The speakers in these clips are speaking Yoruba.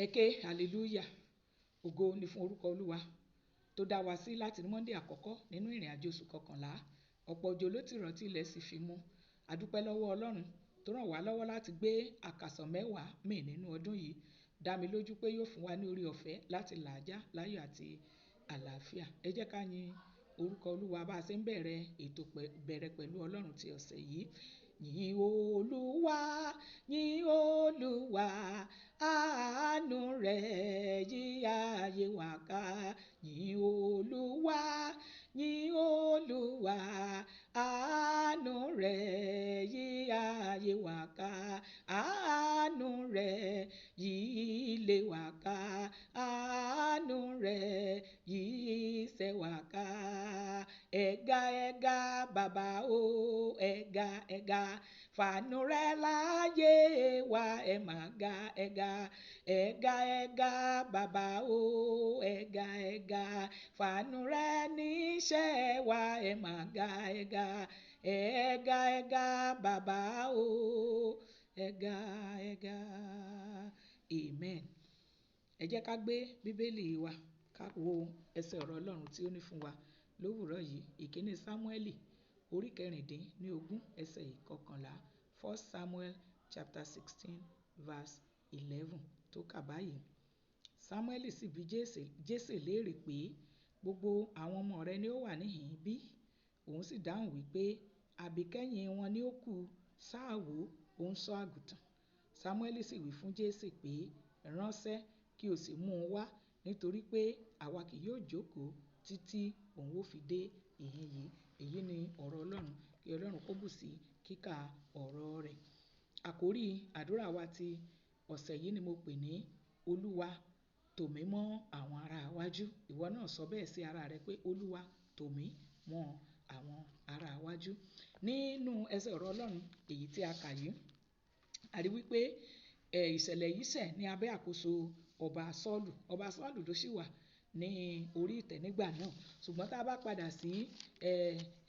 Ẹ ké hallelujah, ògo ni fún orúkọ Olúwa tó dá wa sí láti Monday àkọ́kọ́ nínú ìrìn àjò oṣù kọkànlá. Ọ̀pọ̀ òjò ló ti rọ̀ tí ilẹ̀ sì fi mú. A dúpẹ́ lọ́wọ́ Ọlọ́run tó ràn wá lọ́wọ́ láti gbé àkàsọ̀ mẹ́wàá mì nínú ọdún yìí. Dá mi lójú pé yóò fún wa ní orí ọ̀fẹ́ láti làájá láyọ̀ àti àlàáfíà. Ẹ jẹ́ ká yin orúkọ Olúwa bá a ṣe ń bẹ̀rẹ̀ ètò bẹ̀rẹ̀ pẹ̀lú Ọlọ́run ti ọ̀sẹ̀ yìí. Yìn Olúwa, yìn Olúwa, àánú rẹ̀ yí ayé wa ká. Yìn Olúwa, yìn Olúwa, àánú rẹ̀ yí ayé wa ká. Àánú rẹ̀ yí ilé wa ká. Àánú rẹ̀ yí iṣẹ́ wa ká. Ẹ̀gá ẹ̀gá bàbá o, ẹ̀gá ẹ̀gá fàánú rẹ̀ láyé wa, ẹ máa ga ẹ̀gá. Ẹ̀gá ẹ̀gá bàbá o, ẹ̀gá ẹ̀gá fàánú rẹ̀ níṣẹ́ wa, ẹ máa ga ẹ̀gá. Ẹ̀gá ẹ̀gá bàbá o, ẹ̀gá ẹ̀gá. Amen. Ẹ jẹ́ ká gbé bíbélì wa ká wo ẹsẹ̀ ọ̀rọ̀ Ọlọ́run tí ó ní fún wa lówùúrọ̀ yìí. Ìkíní Sámúẹ́lì orí 16 ẹsẹ̀ 11. 1 Samuel chapter 16 verse 11 tó kà báyìí. Sámúẹ́lì sì bi Jésè léèrè pé, gbogbo àwọn ọmọ rẹ ni ó wà níhìn bí? Òun sì dáhùn wípé, àbíkẹ́yìn wọn ni ó kù, sáà wò ó ń ṣọ́ àgùntàn. Sámúẹ́lì sì wí fún Jésè pé, ránṣẹ́ kí o sì mú un wá, nítorí pé àwa kì yóò jókòó títí òun ó fi dé ìhín yìí. Èyí ni ọ̀rọ̀ Ọlọ́run. Kí Ọlọ́run kó bù sí kíkà ọ̀rọ̀ rẹ̀. Àkórí àdúrà wa ti ọ̀sẹ̀ yìí ni mo pè ní Olúwa tò mí mọ́ àwọn ará iwájú. Ìwọ náà sọ bẹ́ẹ̀ sí ara rẹ pé Olúwa tò mí mọ́ àwọn ará iwájú. Nínú ẹsẹ̀ ọ̀rọ̀ Ọlọ́run èyí tí a kà yìí, a rí wípé ìṣẹ̀lẹ̀ yìí ṣẹ̀ ní abẹ́ àkóso ọba Sọ́ọ̀lù. Ọba Sọ́ọ̀lù ló sì wà ní orí ìtẹ́ nígbà náà. Ṣùgbọ́n tá a bá padà sí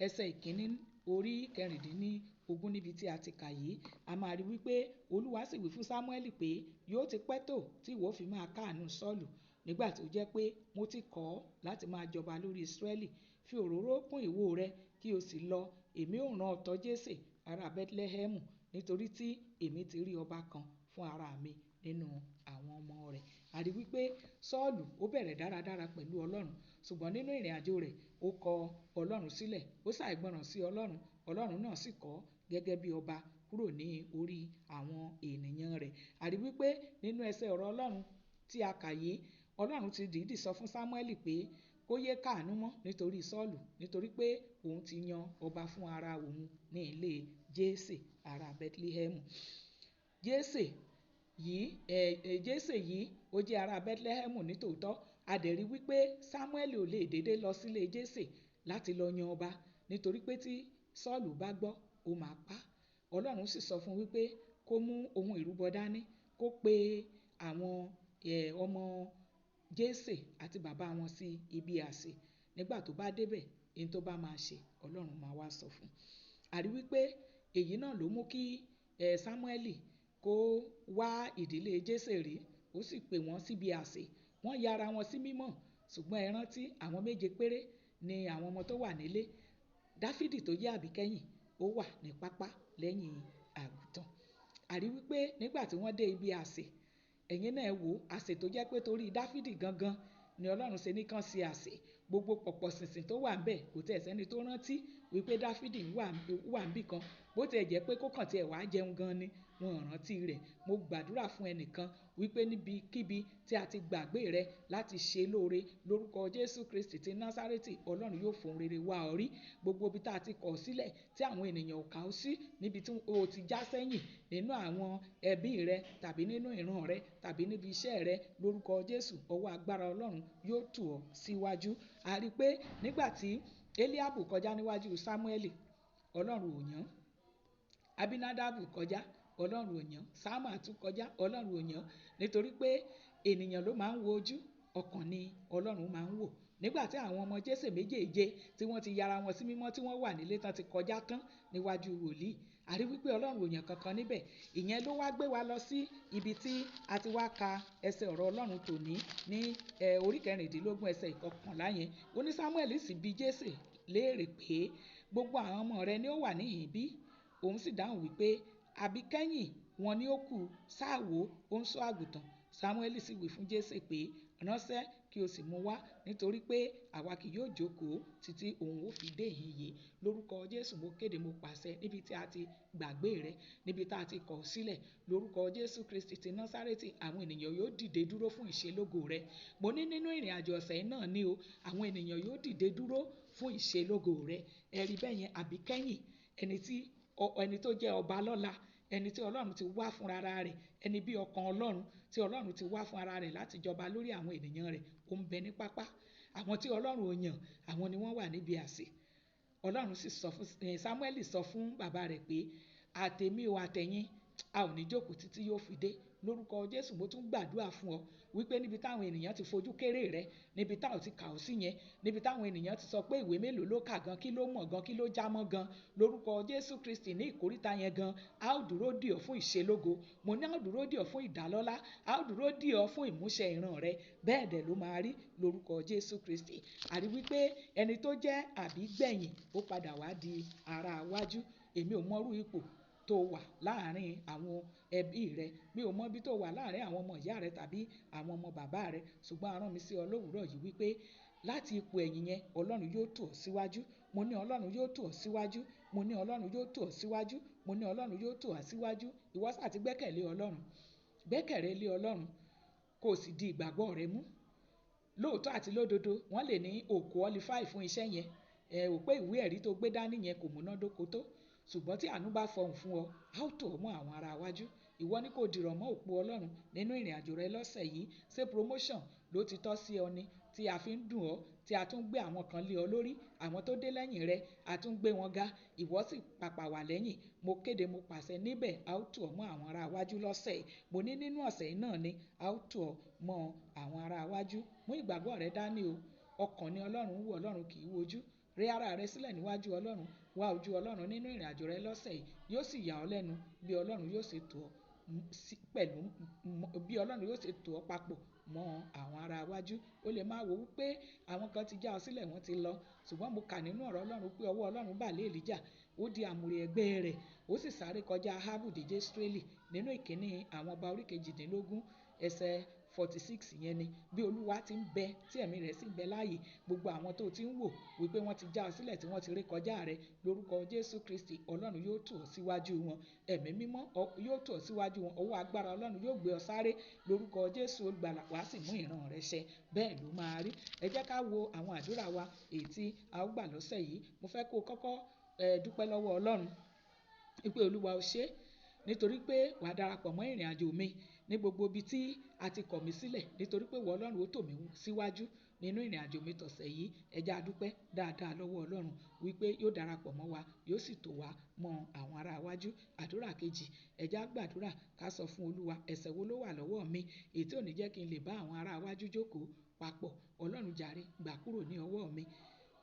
ẹsẹ̀ ìkíní orí 16 níbi tí a ti kà yìí, a máa rí wípé Olúwa sì wí fún Sámúẹ́lì pé yóò ti pẹ́ tó tí ìwọ fi máa káàánú Sọ́ọ̀lù, nígbà tí ó jẹ́ pé mo ti kọ̀ ọ́ láti máa jọba lórí Ísírẹ́lì. Fi òróró kún ìwo rẹ kí o sì lọ. Èmi ò rán ọ tọ̀ Jésè ará Bẹ́tlẹ́hẹ́mù, nítorí tí èmi ti rí ọba kan fún ara mi nínú àwọn ọmọ rẹ̀. A rí wípé Sọ́ọ̀lù ó bẹ̀rẹ̀ dáradára pẹ̀lú Ọlọ́run, ṣùgbọ́n nínú ìrìn àjò rẹ̀ ó kọ Ọlọ́run sílẹ̀, ó ṣàìgbọràn sí Ọlọ́run. Ọlọ́run náà sì kọ̀ ọ́ gẹ́gẹ́ bí ọba kúrò ní orí àwọn ènìyàn rẹ̀. A rí wípé nínú ẹsẹ̀ ọ̀rọ̀ Ọlọ́run tí a kà yìí, Ọlọ́run ti dìídì sọ fún Sámúẹ́lì pé kó yé káàánú mọ́ nítorí Sọ́ọ̀lù, nítorí pé òun ti yan ọba fún ara òun ní ilé Jésè ará Bẹ́tlẹ́hẹ́mù. Jésè yìí ó jẹ́ ará Bẹ́tlẹ́hẹ́mù nítòótọ́. A dẹ̀ rí wípé Sámúẹ́lì ò lè dédé lọ sílé Jésè láti lọ yan ọba, nítorí pé tí Sọ́ọ̀lù bá gbọ́ ó máa pa. Ọlọ́run sì sọ fún wípé kó mú ohun ìrúbọ dání, kó pe àwọn ọmọ Jésè àti bàbá wọn sí ibi àsè. Nígbà tó bá débẹ̀, ohun tó bá máa ṣe Ọlọ́run máa wá sọ fún un. A rí wípé èyí náà ló mú kí Sámúẹ́lì kó wá ìdílé Jésè rí, ó sì pè wọ́n síbi àsè. Wọ́n ya ara wọn sí mímọ́, ṣùgbọ́n ẹ rántí àwọn 7 péré ni àwọn ọmọ tó wà nílé. Dáfídì tó jẹ́ àbíkẹ́yìn ó wà ní pápá lẹ́yìn àgùntàn. A rí wípé nígbà tí wọ́n dé ibi àsè, ẹ̀yin náà wò àsè tó jẹ́ pé torí Dáfídì gangan ni Ọlọ́run ṣe ní kàn sí àsè. Gbogbo pọ̀pọ̀ ṣìnṣìn tó wà ńbẹ̀ kò tẹ̀ sẹ́ni tó rántí wípé Dáfídì wà níbì kan. Bó tiẹ̀ jẹ́ pé kó kàn tiẹ̀ wá jẹun gan ni, wọn ò rántí rẹ̀. Mo gbàdúrà fún ẹnìkan wípé níbikíbi tí a ti gbàgbé rẹ láti ṣe lóore lórúkọ Jésù Kristi ti Násárẹ́tì, Ọlọ́run yóò fohùn rere wá ọ rí. Gbogbo ibi tá a ti kọ̀ sílẹ̀ tí àwọn ènìyàn ò kà ọ́ sí, níbi tí o ti já sẹ́yìn nínú àwọn ẹbí rẹ tàbí nínú ìran rẹ tàbí níbi iṣẹ́ rẹ, lórúkọ Jésù ọwọ́ agbára Ọlọ́run yóò tù ọ́ síwájú. A rí pé nígbà tí Eliabu kọjá níwájú Sámúẹ́lì, Ọlọ́run ò yàn. Abinadabu kọjá, Ọlọ́run ò yàn. Sámà tún kọjá, Ọlọ́run ò yàn. Nítorí pé ènìyàn ló máa ń wo ojú, ọkàn ni Ọlọ́run máa ń wò. Nígbà tí àwọn ọmọ Jésè méjèèje tí wọ́n ti yára wọn sí mímọ́ tí wọ́n wà nílé tán ti kọjá tán níwájú wòlíì, a rí wípé Ọlọ́run ò yàn kankan níbẹ̀. Ìyẹn ló wá gbé wa lọ sí ibi tí a ti wá ka ẹsẹ̀ ọ̀rọ̀ Ọlọ́run tòní ní orí 16 ẹsẹ̀ 11 yẹn. Ó ní Sámúẹ́lì sì bi Jésè léèrè pé gbogbo àwọn ọmọ rẹ ni ó wà níhìn bí? Òun sì dáhùn wípé àbí kẹ́yìn wọn ni ó kù, sáà wò ó ń ṣọ́ àgùntàn. Sámúẹ́lì sì wí fún Jésè pé ránṣẹ́ kí o sì mú wá, nítorí pé àwa kì yóò jókòó títí òun ó fi dé ìhín yìí. Lórúkọ Jésù mo kéde, mo pàṣẹ níbi tí a ti gbàgbé rẹ, níbi tí a ti kọ̀ sílẹ̀, lórúkọ Jésù Kristi ti Násárẹ́tì, àwọn ènìyàn yóò dìde dúró fún ìṣelógo rẹ. Mo ní nínú ìrìn àjò ọ̀sẹ̀ náà ni o, àwọn ènìyàn yóò dìde dúró fún ìṣelógo rẹ. Ẹ̀rí bẹ́ẹ̀ yẹn, àbí kẹ́yìn ẹni tó jẹ́ ọba lọ́la, ẹni tí Ọlọ́run ti wá fún ara rẹ̀, ẹni bí ọkàn Ọlọ́run tí Ọlọ́run ti wá fún ara rẹ̀ láti jọba lórí àwọn ènìyàn rẹ̀, ó ń bẹ ní pápá. Àwọn tí Ọlọ́run ò yàn, àwọn ni wọ́n wà níbi àsè. Ọlọ́run sì sọ fún Sámúẹ́lì sọ fún bàbá rẹ̀ pé àtèmi o àtẹ̀yìn a ò ní jókòó títí yóò fi dé. Lórúkọ Jésù mo tún gbàdúrà fún ọ wípé níbi táwọn ènìyàn ti fojú kéré rẹ, níbi táwọn ti kà ọ́ sí yẹn, níbi táwọn ènìyàn ti sọ pé ìwé mélòó ló kà gan, kí ló mọ̀ gan, kí ló já mọ́ gan, lórúkọ Jésù Kristi ní ìkóríta yẹn gan, a ó dúró dè ọ́ fún ìṣelógo. Mo ní a ó dúró dè ọ́ fún ìdálọ́lá, a ó dúró dè ọ́ fún ìmúṣẹ ìran rẹ. Bẹ́ẹ̀ dẹ̀ ló máa rí lórúkọ Jésù Kristi. A rí wípé ẹni tó jẹ́ àbígbẹ̀yìn ó padà wá di ara iwájú. Èmi ò mọrú ipò tó wà láàárín àwọn ẹbí rẹ, mi ò mọ bí tó wà láàárín àwọn ọmọ ìyá rẹ tàbí àwọn ọmọ bàbá rẹ, ṣùgbọ́n a rán mi sí ọ lówùúrọ̀ yìí wípé láti ipò ẹ̀yìn yẹn Ọlọ́run yóò tò ọ́ síwájú. Mo ní Ọlọ́run yóò tò ọ́ síwájú. Mo ní Ọlọ́run yóò tò ọ́ síwájú. Mo ní Ọlọ́run yóò tò ọ́ síwájú. Ìwọ sá ti gbẹ́kẹ̀lé Ọlọ́run. Gbẹ́kẹ̀lé Ọlọ́run kó o sì di ìgbàgbọ́ rẹ mú. Lóòótọ́ àti lódodo wọ́n lè ní o qualify fún iṣẹ́ yẹn. Ò pé ìwé ẹ̀rí tó gbé dání yẹn kò múnádóko tó. Ṣùgbọ́n tí àánú bá fọhùn fún ọ, a ó tò ọ́ mọ́ àwọn ará iwájú. Ìwọ ni kò dìrọ̀ mọ́ òpó Ọlọ́run nínú ìrìn àjò rẹ lọ́sẹ̀ yìí. Ṣé promotion ló ti tọ́ sí ọ ni tí a fi ń dùn ọ́, tí a tún gbé àwọn kan lé ọ lórí, àwọn tó dé lẹ́yìn rẹ a tún gbé wọn ga, ìwọ sì pàpà wà lẹ́yìn. Mo kéde, mo pàṣẹ níbẹ̀, a ó tò ọ́ mọ́ àwọn ará iwájú lọ́sẹ̀ yìí. Mo ní nínú ọ̀sẹ̀ yìí náà ni a ó tò ọ́ mọ́ àwọn ará iwájú. Mú ìgbàgbọ́ rẹ dání o. Ọkàn ni Ọlọ́run wò, Ọlọ́run kì í wojú. Rẹ ara rẹ sílẹ̀ níwájú Ọlọ́run. Wá ojú Ọlọ́run nínú ìrìn àjò rẹ lọ́sẹ̀ yìí. Yóò sì yà ọ́ lẹ́nu bí Ọlọ́run yóò ṣe tò ọ́ bí Ọlọ́run yóò ṣe tò ọ́ papọ̀ mọ́ àwọn ará iwájú. O lè máa wò wípé àwọn kan ti já ọ sílẹ̀, wọ́n ti lọ. Ṣùgbọ́n mo kà nínú ọ̀rọ̀ Ọlọ́run pé ọwọ́ Ọlọ́run bà lé Èlíjà, ó di àmùrè ẹ̀gbẹ́ rẹ̀, ó sì sáré kọjá Áhábù dé Jesreeli nínú ìkíní àwọn ọba orí 18 ẹsẹ̀ 46 yẹn ni. Bí Olúwa ti ń bẹ tí ẹ̀mí rẹ̀ sì ń bẹ láàyè, gbogbo àwọn tó ti ń wò wípé wọ́n ti já ọ sílẹ̀ tí wọ́n ti ré kọjá rẹ̀, lórúkọ Jésù Kristi Ọlọ́run yóò tò ọ́ síwájú wọn. Ẹ̀mí mímọ́ yóò tò ọ́ síwájú wọn. Ọwọ́ agbára Ọlọ́run yóò gbé ọ sáré, lórúkọ Jésù Olùgbàlà, wá sì mú ìran rẹ ṣẹ. Bẹ́ẹ̀ ló máa rí. Ẹ jẹ́ ká wo àwọn àdúrà wa èyí tí a ó gbà lọ́sẹ̀ yìí. Mo fẹ́ kó kọ́kọ́ dúpẹ́ lọ́wọ́ Ọlọ́run wípé Olúwa o ṣé, nítorí pé wà á darapọ̀ mọ́ ìrìn àjò mi ní gbogbo ibi tí a ti kọ̀ mí sílẹ̀, nítorí pé ìwọ Ọlọ́run ó tò mí síwájú nínú ìrìn àjò mi tọ̀sẹ̀ yìí. Ẹ jẹ́ a dúpẹ́ dáadáa lọ́wọ́ Ọlọ́run wípé yóò darapọ̀ mọ́ wa, yóò sì tò wá mọ́ àwọn ará iwájú. Àdúrà kejì, ẹ jẹ́ a gbàdúrà ká sọ fún Olúwa ẹ̀ṣẹ̀ wo ló wà lọ́wọ́ mi èyí tí ò ní jẹ́ kí n lè bá àwọn ará iwájú jókòó papọ̀. Ọlọ́run jàre, gbà kúrò ní ọwọ́ mi,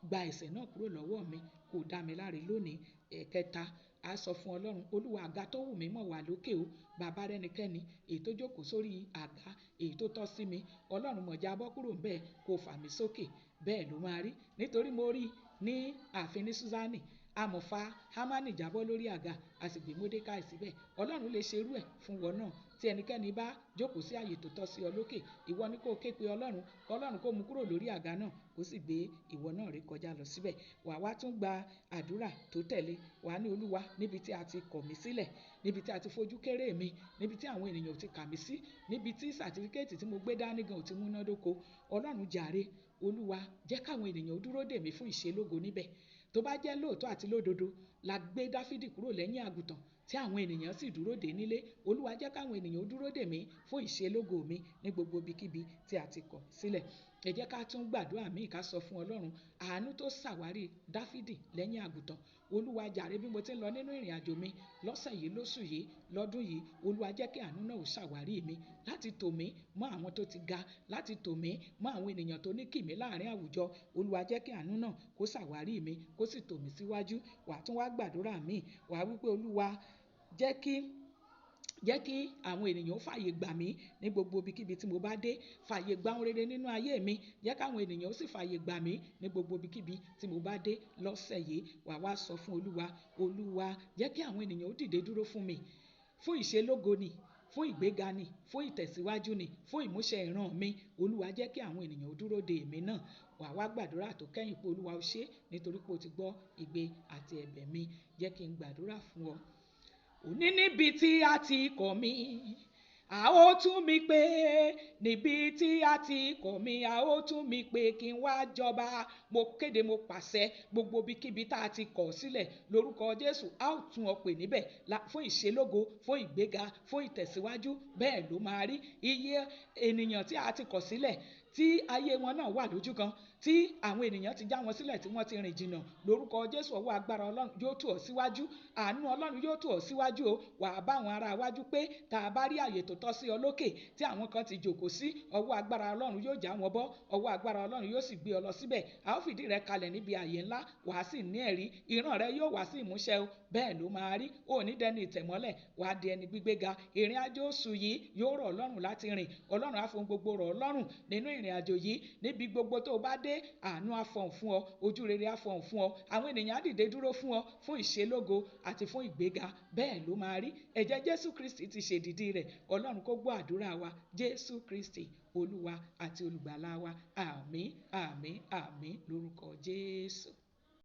gba ẹ̀ṣẹ̀ náà kúrò lọ́wọ́ mi, kó dá mi láre lónìí. Ẹ̀kẹta, a sọ fún Ọlọ́run, Olúwa àga tó wù mí mọ̀ wà lókè o. Bàbá rẹ́nikẹ́ni èyí tó jókòó sórí àga èyí tó tọ́ sí mi, Ọlọ́run mọ̀ já bọ́ kúrò ńbẹ̀, kó fà mí sókè. Bẹ́ẹ̀ ló máa rí, nítorí mo rí ní ààfin ní Súsánì, amọ̀fà Hámánì jábọ́ lórí àga, a sì gbé Módékáì síbẹ̀. Ọlọ́run lè ṣe irú ẹ̀ fún wọn náà. Tí ẹnikẹ́ni bá jókòó sí ààyè tó tọ́ sí ọ lókè, ìwọ ni kó ké pe Ọlọ́run, Ọlọ́run kó mú kúrò lórí àga náà, kó sì gbé ìwọ náà rí kọjá lọ síbẹ̀. Wà wá tún gba àdúrà tó tẹ̀lé. Wà ní Olúwa, níbi tí a ti kọ̀ mí sílẹ̀, níbi tí a ti fojú kéré mi, níbi tí àwọn ènìyàn ò ti kà mí sí, níbi tí sàtífíkẹ́ẹ̀tì tí mo gbé dání gan ò ti múnádóko, Ọlọ́run jàre, Olúwa jẹ́ káwọn ènìyàn dúró dè mí fún ìṣelógo níbẹ̀. Tó bá jẹ́ lóòótọ́ àti lódodo la gbé Dáfídì kúrò lẹ́yìn àgùntàn tí àwọn ènìyàn sì dúró dè nílé, Olúwa jẹ́ káwọn ènìyàn dúró dè mí fún ìṣelógo mi ní gbogbo ibikíbi tí a ti kọ̀ sílẹ̀. Ẹ jẹ́ ká tún gbàdúrà míì ká sọ fún Ọlọ́run àánú tó ṣàwárí Dáfídì lẹ́yìn àgùntàn. Olúwa jàre bí mo ti ń lọ nínú ìrìn àjò mi lọ́sẹ̀ yìí, lóṣù yìí, lọ́dún yìí. Olúwa jẹ́ kí àánú náà ó ṣàwárí mi láti tò mí mọ́ àwọn tó ti ga, láti tò mí mọ́ àwọn ènìyàn tó ní kìmí láàrin àwùjọ. Olúwa jẹ́ kí àánú náà kó ṣàwárí mi, kó sì tò mí síwájú. Wà tún wá gbàdúrà mi. Wà wípé Olúwa jẹ́ kí àwọn ènìyàn fàyè gbà mí ní gbogbo ibikíbi tí mo bá dé. Fàyè gba ohun rere nínú ayé mi. Jẹ́ kí àwọn ènìyàn ó sì fàyè gbà mí ní gbogbo ibikíbi tí mo bá dé lọ́sẹ̀ yìí. Wà wá sọ fún Olúwa, Olúwa jẹ́ kí àwọn ènìyàn ó dìde dúró fún mi, fún ìṣelógo ni, fún ìgbéga ni, fún ìtẹ̀síwájú ni, fún ìmúṣẹ ìran mi. Olúwa jẹ́ kí àwọn ènìyàn ó dúró de èmi náà. Wà wá gbàdúrà tó kẹ́yìn pé Olúwa ó ṣe nítorí pé o ti gbọ́ igbe àti ẹ̀bẹ̀ mi. Jẹ́ kí n gbàdúrà fún ọ. Òní níbi tí a ti kọ̀ mí, a ó tún mi pè. Níbi tí a ti kọ̀ mí, a ó tún mi pè kí n wá jọba. Mo kéde, mo pàṣẹ, gbogbo ibikíbi tá a ti kọ̀ sílẹ̀ lórúkọ Jésù, a ó tún ọ pè níbẹ̀ fún ìṣelógo, fún ìgbéga, fún ìtẹ̀síwájú. Bẹ́ẹ̀ ló máa rí. Iye ènìyàn tí a ti kọ̀ sílẹ̀ tí ayé wọn náà wà lójú kan, tí àwọn ènìyàn ti já wọn sílẹ̀, tí wọ́n ti rìn jìnnà, lórúkọ Jésù ọwọ́ agbára Ọlọ́run yóò tù ọ́ síwájú. Àánú Ọlọ́run yóò tù ọ́ síwájú o. Wà á bá àwọn ará iwájú pé tá a bá rí àyè tó tọ́ sí ọ lókè tí àwọn kan ti jókòó sí, ọwọ́ agbára Ọlọ́run yóò já wọn bọ́. Ọwọ́ agbára Ọlọ́run yóò sì gbé ọ lọ síbẹ̀. A ó fìdí rẹ kalẹ̀ níbi àyè ńlá. Wà á sì ní ẹ̀rí. Ìran rẹ yóò wá sí ìmúṣẹ o. Bẹ́ẹ̀ ló máa rí. O ò ní dẹni ìtẹ̀mọ́lẹ̀. Wà á di ẹni gbígbéga. Ìrìn àjò oṣù yìí yóò rọ̀ Ọlọ́run láti rìn. Ọlọ́run á fún gbogbo rọ̀ Ọlọ́run nínú ìrìn àjò yìí. Níbi gbogbo tó o bá dé, àánú á fọhùn fún ọ. Ojú rere á fọhùn fún ọ. Àwọn ènìyàn á dìde dúró fún ọ, fún ìṣelógo àti fún ìgbéga. Bẹ́ẹ̀ ló máa rí. Ẹ̀jẹ̀ Jésù Kristi ti ṣèdìdí rẹ̀. Ọlọ́run kó gbọ́ àdúrà wa. Jésù Kristi, Olúwa àti olùgbàlà wa. Àmín, àmín, àmín lórúkọ Jésù.